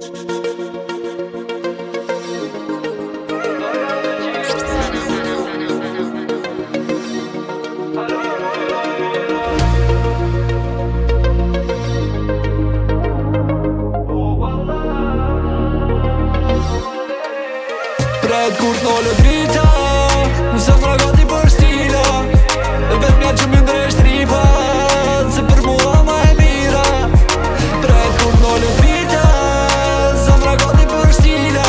Pret kur t'nollë drita, zemra gati për stila, vetë mja që më ndresht ripat, se për mua ma e mira. Pret kur t'nollë drita, zemra gati për stila,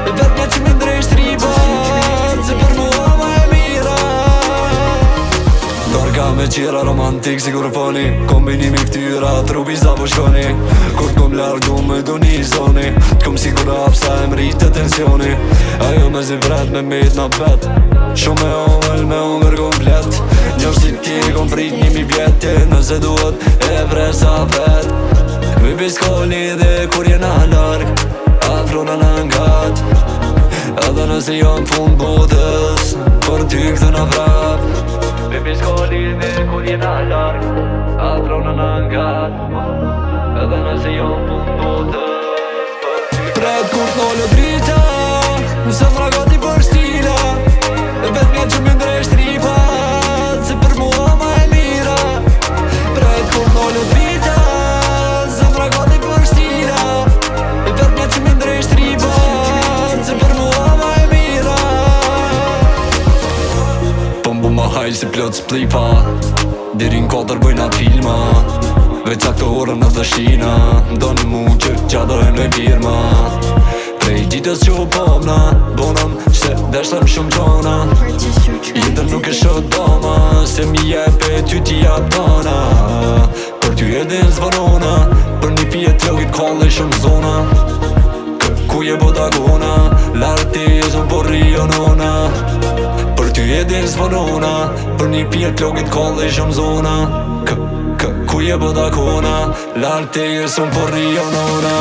vetë mja që më ndresht ripat, se për mua ma e mira. Darka me qira romantik si kur foni, kombinimi këtyra trupi sa po shkoni. Kur t'kom largu me do një zoni, t'kom si kur hapsa e mritë tensioni. Ajo me zi vret me mit na vet, shumë e ovël me unger komplet. Njërë si ti kom prit 1000 vjetje, nëse duhet e vresa vet. Baby s'koli dhe kur jena larg, afrona në ngat. Edhe nëse jam fund botës, për ty këtë na vrap. Baby s'koli dhe kur jena larg, afrona në ngat. Edhe nëse jam fund botës, për ty. Pret kur t'nollë drita, zemra gati për stila, vetë mja që më ndresht ripat, se për mua ma e mira. Pret kur t'nollë drita, zemra gati për stila, vetë mja që më ndresht ripat, se për mua ma e mira. Po m'bu ma hajl si plot s'plipa, diri n'kotër bojna filma, veç akto orën në dëshina, mdoni mu që qadojnë me firma. Prej ditës që u pomna, bonam se deshtëm shumë gjona. Jetën nuk e shët doma, se mi jepe ty ti jap tona. Për ty edhin zvonona, për një pjet logit kalle shumë zona. Ku je bota gona, lartë ti e zon por rio nona. Për ty edhin zvonona, për një pjet logit kalle shumë zona. Ku je bota gona, lartë ti e zon por rio nona.